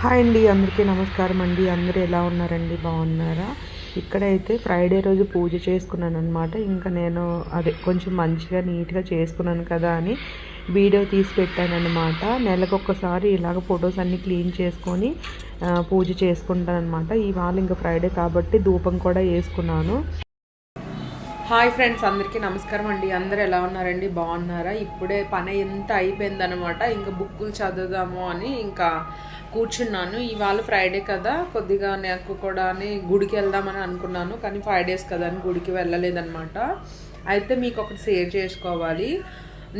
Hi అండి, అందరికీ నమస్కారం అండి. అందరూ ఎలా ఉన్నారండి? బాగున్నారా? ఇక్కడైతే ఫ్రైడే రోజు పూజ చేసుకున్నాను అనమాట. ఇంకా నేను అదే కొంచెం మంచిగా నీట్గా చేసుకున్నాను కదా అని వీడియో తీసి పెట్టానమాట. నెలకొకసారి ఇలాగ ఫొటోస్ అన్నీ క్లీన్ చేసుకొని పూజ చేసుకుంటాను అనమాట. ఇవాళ ఇంకా ఫ్రైడే కాబట్టి ధూపం కూడా వేసుకున్నాను. హాయ్ ఫ్రెండ్స్, అందరికీ నమస్కారం అండి. అందరు ఎలా ఉన్నారండి? బాగున్నారా? ఇప్పుడే పని ఎంత అయిపోయిందనమాట. ఇంకా బుక్కులు చదువుదాము అని ఇంకా కూర్చున్నాను. ఇవాళ ఫ్రైడే కదా, కొద్దిగా నాకు కూడా గుడికి వెళ్దామని అనుకున్నాను, కానీ 5 days కదా అని గుడికి వెళ్ళలేదన్నమాట. అయితే మీకు ఒకటి షేర్ చేసుకోవాలి.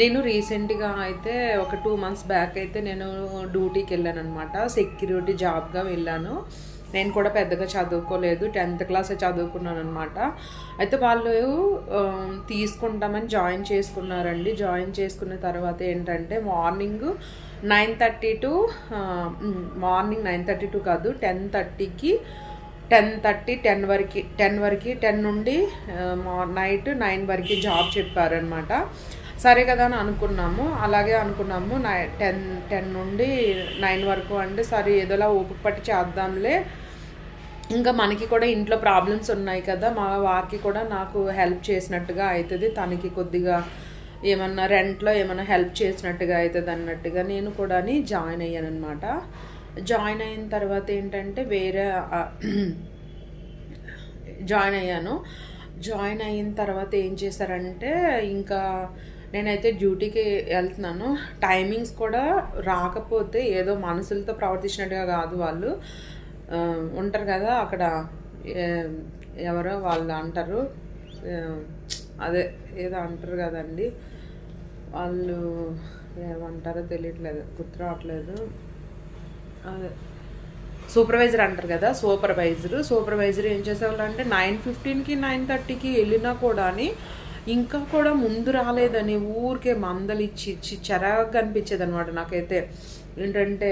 నేను రీసెంట్గా అయితే ఒక 2 months బ్యాక్ అయితే నేను డ్యూటీకి వెళ్ళాను అనమాట. సెక్యూరిటీ జాబ్గా వెళ్ళాను. నేను కూడా పెద్దగా చదువుకోలేదు, 10th class చదువుకున్నాను అనమాట. అయితే వాళ్ళు తీసుకుంటామని జాయిన్ చేసుకున్నారండి. జాయిన్ చేసుకున్న తర్వాత ఏంటంటే మార్నింగ్ 9:30 to మార్నింగ్ 9:30 to కాదు 10:30కి 10 వరకు 10 నుండి నైట్ 9 వరకు జాబ్ చెప్పారనమాట. సరే కదా అని అనుకున్నాము, అలాగే అనుకున్నాము. 10 నుండి 9 వరకు అంటే సరే ఏదోలా ఓపిక పట్టి చేద్దాంలే. ఇంకా మనకి కూడా ఇంట్లో ప్రాబ్లమ్స్ ఉన్నాయి కదా, మా వారికి కూడా నాకు హెల్ప్ చేసినట్టుగా అవుతుంది, తనకి కొద్దిగా ఏమన్నా రెంట్లో ఏమన్నా హెల్ప్ చేసినట్టుగా అవుతుంది అన్నట్టుగా నేను కూడా జాయిన్ అయ్యాను అనమాట. జాయిన్ అయిన తర్వాత ఏంటంటే జాయిన్ అయ్యాను. జాయిన్ అయిన తర్వాత ఏం చేశారంటే ఇంకా నేనైతే డ్యూటీకి వెళ్తున్నాను. టైమింగ్స్ కూడా రాకపోతే ఏదో మనసులతో ప్రవర్తించినట్టుగా కాదు, వాళ్ళు ఉంటారు కదా అక్కడ, ఎవరో వాళ్ళు అంటారు, అదే ఏదో అంటారు కదండి, వాళ్ళు ఏమంటారో తెలియట్లేదు, గుర్తు రావట్లేదు. అదే సూపర్వైజర్ అంటారు కదా, సూపర్వైజర్ ఏం చేసేవాళ్ళు అంటే 9:15కి 9:30కి వెళ్ళినా కూడా ఇంకా కూడా ముందు రాలేదని ఊరికే మందలిచ్చి చెరగా అనిపించేది అనమాట. నాకైతే ఏంటంటే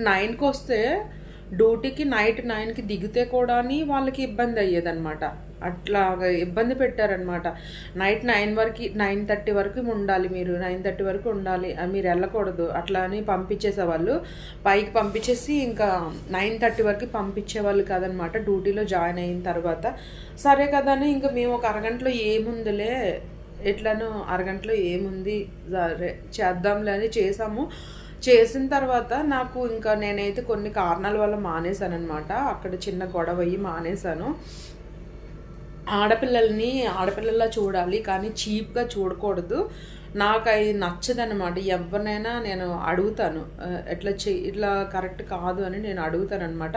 9కి వస్తే డ్యూటీకి నైట్ 9కి దిగితే కూడా వాళ్ళకి ఇబ్బంది అయ్యేదన్నమాట. అట్లాగా ఇబ్బంది పెట్టారనమాట. నైట్ 9:30 వరకు ఉండాలి, మీరు 9:30 వరకు ఉండాలి, మీరు వెళ్ళకూడదు అట్లా అని పంపించేసేవాళ్ళు. పైకి పంపించేసి ఇంకా 9:30 వరకు పంపించేవాళ్ళు కాదనమాట. డ్యూటీలో జాయిన్ అయిన తర్వాత సరే కదా అని ఇంకా మేము ఒక అరగంటలో ఏముందిలే, ఎట్లను అరగంటలో ఏముంది సరే చేద్దాంలే అని చేసాము. చేసిన తర్వాత నాకు ఇంకా నేనైతే కొన్ని కారణాల వల్ల మానేశాను అనమాట. అక్కడ చిన్న గొడవ అయ్యి మానేశాను. ఆడపిల్లల్లా చూడాలి, కానీ చీప్గా చూడకూడదు. నాకు అది నచ్చదనమాట. ఎవరినైనా నేను అడుగుతాను, ఇట్లా కరెక్ట్ కాదు అని నేను అడుగుతాను అనమాట.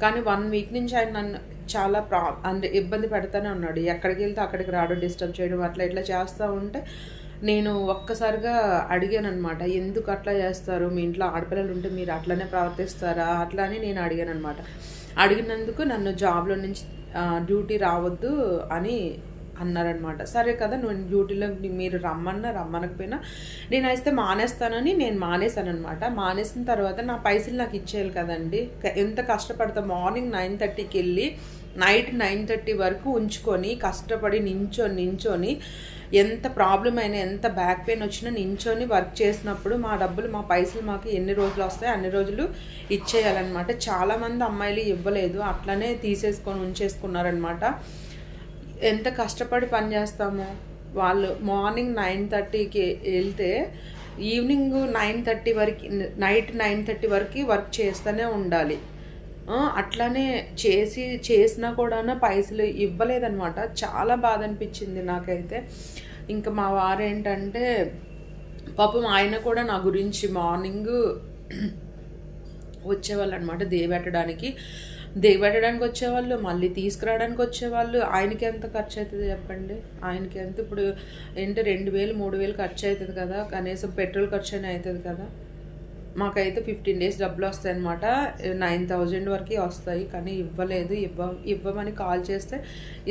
కానీ 1 week నుంచి ఆయన నన్ను చాలా ఇబ్బంది పెడతానే ఉన్నాడు. ఎక్కడికి వెళ్తే అక్కడికి రావడం, డిస్టర్బ్ చేయడం, అట్లా ఇట్లా చేస్తూ ఉంటే నేను ఒక్కసారిగా అడిగాను అనమాట, ఎందుకు అట్లా చేస్తారు, మీ ఇంట్లో ఆడపిల్లలు ఉంటే మీరు అట్లనే ప్రవర్తిస్తారా, అట్లా అని నేను అడిగాను అనమాట. అడిగినందుకు నన్ను జాబ్లో నుంచి డ్యూటీ రావద్దు అని అన్నారనమాట. సరే కదా, నువ్వు డ్యూటీలో మీరు రమ్మనకపోయినా నేను అయితే మానేస్తానని నేను మానేశాను అనమాట. మానేసిన తర్వాత నా పైసలు నాకు ఇచ్చేయాలి కదండి. ఎంత కష్టపడతా, మార్నింగ్ 9:30కి వెళ్ళి నైట్ 9:30 వరకు ఉంచుకొని కష్టపడి నించొని ఎంత ప్రాబ్లం అయినా, ఎంత బ్యాక్ పెయిన్ వచ్చినా నించొని వర్క్ చేసినప్పుడు మా డబ్బులు, మా పైసలు మాకు ఎన్ని రోజులు వస్తాయో అన్ని రోజులు ఇచ్చేయాలన్నమాట. చాలామంది అమ్మాయిలు ఇవ్వలేదు, అట్లనే తీసేసుకొని ఉంచేసుకున్నారనమాట. ఎంత కష్టపడి పని చేస్తాము. వాళ్ళు మార్నింగ్ 9:30కి వెళ్తే ఈవినింగ్ 9:30 వరకు, నైట్ 9:30 వరకు వర్క్ చేస్తూనే ఉండాలి. అట్లానే చేసినా కూడా పైసలు ఇవ్వలేదన్నమాట. చాలా బాధ అనిపించింది నాకైతే. ఇంకా మా వారు ఏంటంటే పాపం ఆయన కూడా నా గురించి మార్నింగ్ వచ్చేవాళ్ళు అనమాట. దేవెట్టడానికి వచ్చేవాళ్ళు, మళ్ళీ తీసుకురావడానికి వచ్చేవాళ్ళు. ఆయనకి ఎంత ఖర్చు అవుతుంది చెప్పండి, ఆయనకి ఎంత ఇప్పుడు ఏంటంటే 2,000 3,000 ఖర్చు అవుతుంది కదా, కనీసం పెట్రోల్ ఖర్చు అయినా అవుతుంది కదా. మాకైతే 15 days డబ్బులు వస్తాయి అనమాట. 9,000 వరకు వస్తాయి, కానీ ఇవ్వమని కాల్ చేస్తే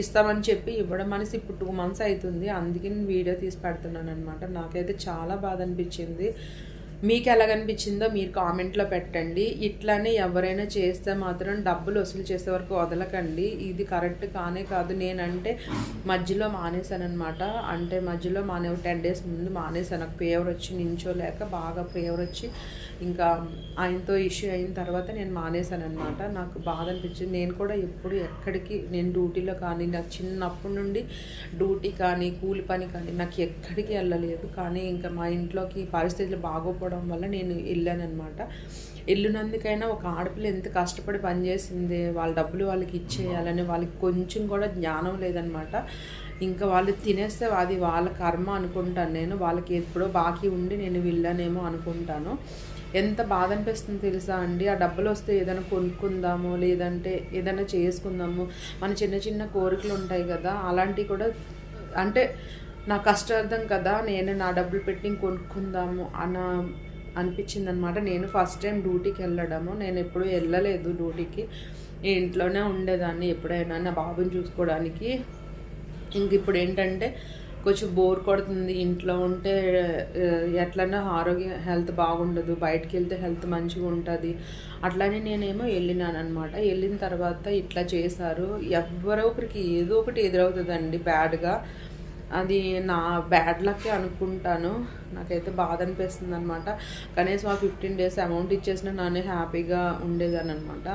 ఇస్తామని చెప్పి ఇవ్వడం అనేసి ఇప్పుడు 2 months అవుతుంది. అందుకే నేను వీడియో తీసి పెడుతున్నాను అనమాట. నాకైతే చాలా బాధ అనిపించింది. మీకు ఎలాగనిపించిందో మీరు కామెంట్లో పెట్టండి. ఇట్లానే ఎవరైనా చేస్తే మాత్రం డబ్బులు వసూలు చేసే వరకు వదలకండి. ఇది కరెక్ట్ కానే కాదు. నేనంటే మధ్యలో మానేశానమాట. అంటే మధ్యలో 10 డేస్ ముందు మానేశాను. నాకు ఫీవర్ వచ్చి నించోలేక బాగా ఫీవర్ వచ్చి ఇంకా ఆయనతో ఇష్యూ అయిన తర్వాత నేను మానేశానమాట. నాకు బాధ అనిపించింది. నేను కూడా ఎప్పుడు ఎక్కడికి నేను డ్యూటీలో కానీ నాకు చిన్నప్పటి నుండి డ్యూటీ కానీ కూలి పని కానీ నాకు ఎక్కడికి వెళ్ళలేదు. కానీ ఇంకా మా ఇంట్లోకి పరిస్థితులు బాగోపోవడం వల్ల నేను వెళ్ళానమాట. వెళ్ళినందుకైనా ఒక ఆడపిల్ల ఎంత కష్టపడి పనిచేసింది, వాళ్ళ డబ్బులు వాళ్ళకి ఇచ్చేయాలని వాళ్ళకి కొంచెం కూడా జ్ఞానం లేదనమాట. ఇంకా వాళ్ళు తినేస్తే అది వాళ్ళ కర్మ అనుకుంటాను నేను. వాళ్ళకి ఎప్పుడో బాకీ ఉండి నేను వెళ్ళానేమో అనుకుంటాను. ఎంత బాధ అనిపిస్తుంది తెలుసా అండి. ఆ డబ్బులు వస్తే ఏదైనా కొనుక్కుందాము, లేదంటే ఏదైనా చేసుకుందాము, మన చిన్న చిన్న కోరికలు ఉంటాయి కదా, అలాంటివి కూడా అంటే నా కష్టార్థం కదా, నేను నా డబ్బులు పెట్టి కొనుక్కుందాము అనిపించింది అనమాట. నేను ఫస్ట్ టైం డ్యూటీకి వెళ్ళడము. నేను ఎప్పుడూ వెళ్ళలేదు డ్యూటీకి, ఇంట్లోనే ఉండేదాన్ని ఎప్పుడైనా నా బాబుని చూసుకోవడానికి. ఇంక ఇప్పుడు ఏంటంటే కొంచెం బోర్ కొడుతుంది. ఇంట్లో ఉంటే ఎట్లన్నా హెల్త్ బాగుండదు, బయటికి వెళ్తే హెల్త్ మంచిగా ఉంటుంది. అట్లానే నేనేమో వెళ్ళినాను అనమాట. వెళ్ళిన తర్వాత ఇట్లా చేశారు. ఎవరో ఒకరికి ఏదో ఒకటి ఎదురవుతుందండి బ్యాడ్గా. అది నా బ్యాడ్ లక్కే అనుకుంటాను. నాకైతే బాధ అనిపిస్తుంది అనమాట. కనీసం ఆ 15 డేస్ అమౌంట్ ఇచ్చేసిన నానే హ్యాపీగా ఉండేదాన్ని అనమాట.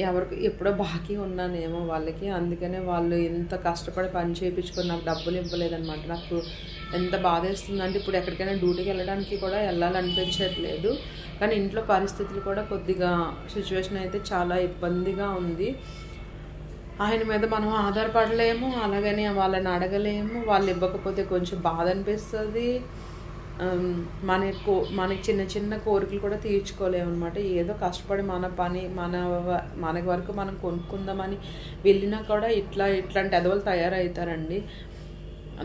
ఎవరికి ఎప్పుడో బాకీ ఉన్నానేమో వాళ్ళకి, అందుకనే వాళ్ళు ఎంత కష్టపడి పని చేయించుకొని నాకు డబ్బులు ఇవ్వలేదన్నమాట. నాకు ఎంత బాధ వేస్తుందంటే ఇప్పుడు ఎక్కడికైనా డ్యూటీకి వెళ్ళడానికి కూడా వెళ్ళాలనిపించట్లేదు. కానీ ఇంట్లో పరిస్థితులు కూడా కొద్దిగా సిచ్యువేషన్ అయితే చాలా ఇబ్బందిగా ఉంది. ఆయన మీద మనం ఆధారపడలేము, అలాగని వాళ్ళని అడగలేము. వాళ్ళు ఇవ్వకపోతే కొంచెం బాధ అనిపిస్తుంది. మనకి చిన్న చిన్న కోరికలు కూడా తీర్చుకోలేము అనమాట. ఏదో కష్టపడి మన పని మనకి వరకు మనం కొనుక్కుందామని వెళ్ళినా కూడా ఇట్లాంటి ఎదవలు తయారవుతారండి.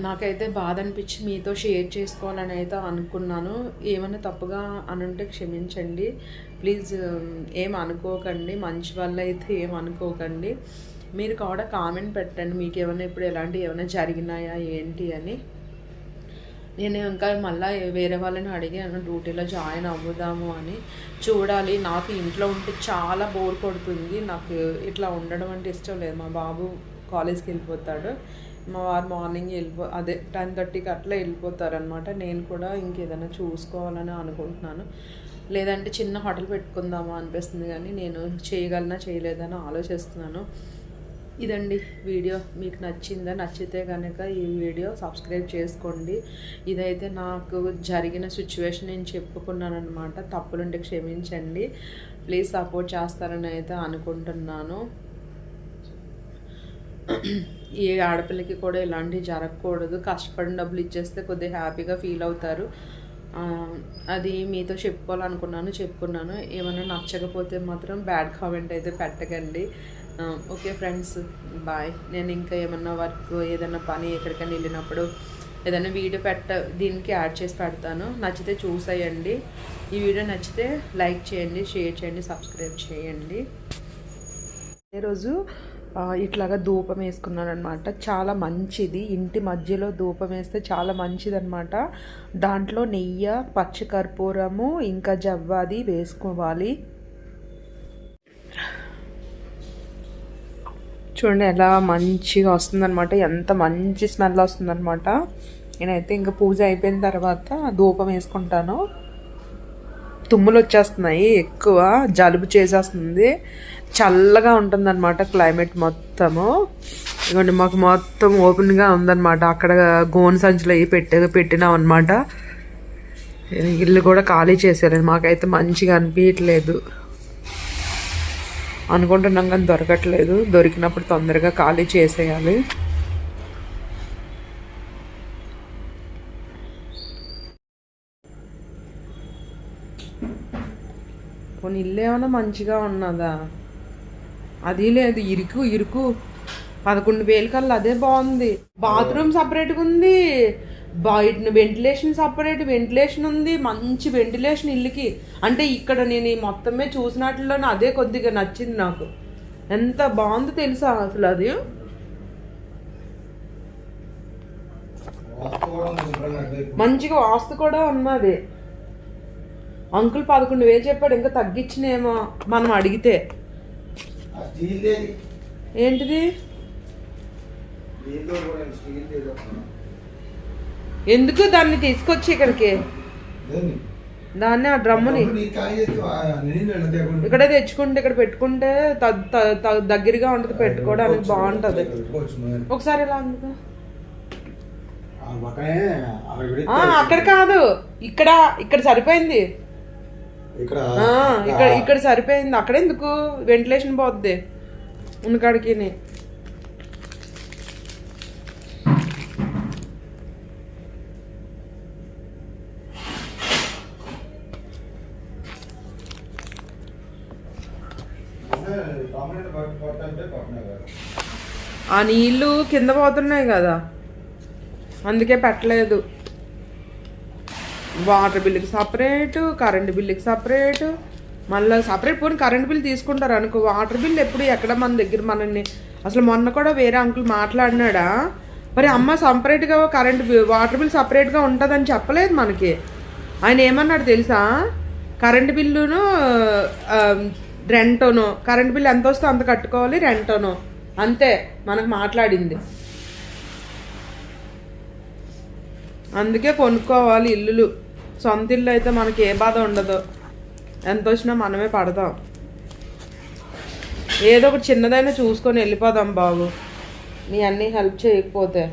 నాకైతే బాధ అనిపించి మీతో షేర్ చేసుకోవాలని అయితే అనుకున్నాను. ఏమైనా తప్పుగా అనుంటే క్షమించండి ప్లీజ్. ఏం అనుకోకండి, మంచి వాళ్ళు అయితే ఏం అనుకోకండి. మీరు కూడా కామెంట్ పెట్టండి మీకు ఏమైనా ఇప్పుడు ఏమైనా జరిగినాయా ఏంటి అని. నేను ఇంకా మళ్ళీ వేరే వాళ్ళని అడిగాను డ్యూటీలో జాయిన్ అవ్వుదాము అని. చూడాలి. నాకు ఇంట్లో ఉంటే చాలా బోర్ కొడుతుంది. నాకు ఇట్లా ఉండడం అంటే ఇష్టం లేదు. మా బాబు కాలేజ్కి వెళ్ళిపోతాడు, మా వారు మార్నింగ్ 10:30కి అట్లా వెళ్ళిపోతారనమాట. నేను కూడా ఇంకేదైనా చూసుకోవాలని అనుకుంటున్నాను. లేదంటే చిన్న హోటల్ పెట్టుకుందామా అనిపిస్తుంది, కానీ నేను చేయగలనా చేయలేదని ఆలోచిస్తున్నాను. ఇదండి వీడియో. మీకు నచ్చితే కనుక ఈ వీడియో సబ్స్క్రైబ్ చేసుకోండి. ఇదైతే నాకు జరిగిన సిచ్యువేషన్ నేను చెప్పుకున్నాను అనమాట. తప్పులుంటే క్షమించండి ప్లీజ్. సపోర్ట్ చేస్తారని అయితే అనుకుంటున్నాను. ఏ ఆడపిల్లకి కూడా ఇలాంటివి జరగకూడదు. కష్టపడిన డబ్బులు ఇచ్చేస్తే కొద్దిగా హ్యాపీగా ఫీల్ అవుతారు. అది మీతో చెప్పుకున్నాను. ఏమైనా నచ్చకపోతే మాత్రం బ్యాడ్ కామెంట్ అయితే పెట్టకండి. Okay friends, bye. నేను ఇంకా ఏమన్నా వర్క్ ఏదైనా పని ఎక్కడికైనా వెళ్ళినప్పుడు ఏదైనా వీడియో దీనికి యాడ్ చేసి పెడతాను. నచ్చితే చూసేయండి. ఈ వీడియో నచ్చితే లైక్ చేయండి, షేర్ చేయండి, సబ్స్క్రైబ్ చేయండి. ఈరోజు ఇట్లాగా ధూపం వేసుకున్నాను అనమాట. చాలా మంచిది. ఇంటి మధ్యలో ధూపం వేస్తే చాలా మంచిది అనమాట. దాంట్లో నెయ్యి, పచ్చికర్పూరము ఇంకా జవ్వాది వేసుకోవాలి. చూడండి ఎలా మంచిగా వస్తుందన్నమాట. ఎంత మంచి స్మెల్ వస్తుందన్నమాట. నేనైతే ఇంకా పూజ అయిపోయిన తర్వాత ధూపం వేసుకుంటాను. తుమ్ములు వచ్చేస్తున్నాయి, ఎక్కువ జలుబు చేసేస్తుంది. చల్లగా ఉంటుందన్నమాట క్లైమేట్ మొత్తము. ఇదిగోండి మాకు మొత్తం ఓపెన్గా ఉందన్నమాట. అక్కడ గోను సంచులు అవి పెట్టినాం అనమాట. ఇల్లు కూడా ఖాళీ చేశారు. మాకైతే మంచిగా అనిపించట్లేదు అనుకుంటున్నాం, కానీ దొరకట్లేదు. దొరికినప్పుడు తొందరగా ఖాళీ చేసేయాలి. కొన్ని ఇల్లు ఏమైనా మంచిగా ఉన్నదా? అది లేదు, ఇరుకు 11,000 కల్లా అదే బాగుంది. బాత్రూమ్ సపరేట్గా ఉంది, బయట వెంటిలేషన్ ఉంది, మంచి వెంటిలేషన్ ఇల్లుకి. అంటే ఇక్కడ నేను మొత్తమే చూసినట్లోనే అదే కొద్దిగా నచ్చింది నాకు. ఎంత బాగుందో తెలుసా అసలు అది. మంచిగా వాస్తు కూడా ఉన్నది. అంకుల్ 11,000 చెప్పాడు, ఇంకా తగ్గించినేమో మనం అడిగితే. ఏంటిది? ఎందుకు దాన్ని తీసుకొచ్చి ఇక్కడికి, దాన్ని ఆ డ్రమ్ముని ఇక్కడే తెచ్చుకుంటే ఇక్కడ పెట్టుకుంటే దగ్గరగా ఉంటుంది, పెట్టుకోవడానికి బాగుంటది. ఒకసారి ఇలా అందుకు అక్కడ కాదు, ఇక్కడ సరిపోయింది, ఇక్కడ సరిపోయింది. అక్కడ ఎందుకు వెంటిలేషన్ పోద్ది ఉన్నకాడికి. ఆ నీళ్ళు కింద పోతున్నాయి కదా, అందుకే పెట్టలేదు. వాటర్ బిల్లుకి సపరేటు, కరెంటు బిల్లుకి సపరేటు, మళ్ళీ సపరేట్ పోనీ కరెంట్ బిల్ తీసుకుంటారు అనుకో. వాటర్ బిల్ ఎప్పుడు ఎక్కడ మన దగ్గర మనల్ని అసలు మొన్న కూడా వేరే అంకుల్ మాట్లాడినాడా, మరి అమ్మ సపరేట్గా వాటర్ బిల్ సపరేట్గా ఉంటుందని చెప్పలేదు మనకి. ఆయన ఏమన్నాడు తెలుసా, కరెంటు బిల్లును రెంటోను, కరెంట్ బిల్ ఎంత వస్తే అంత కట్టుకోవాలి, రెంటోను అంతే మనకు మాట్లాడింది. అందుకే కొనుక్కోవాలి ఇల్లులు. సొంత ఇల్లు అయితే మనకి ఏ బాధ ఉండదు, ఎంత వచ్చినా మనమే పడతాం. ఏదో ఒకటి చిన్నదైనా చూసుకొని వెళ్ళిపోదాం బాబు, నీ అన్నీ హెల్ప్ చేయకపోతే.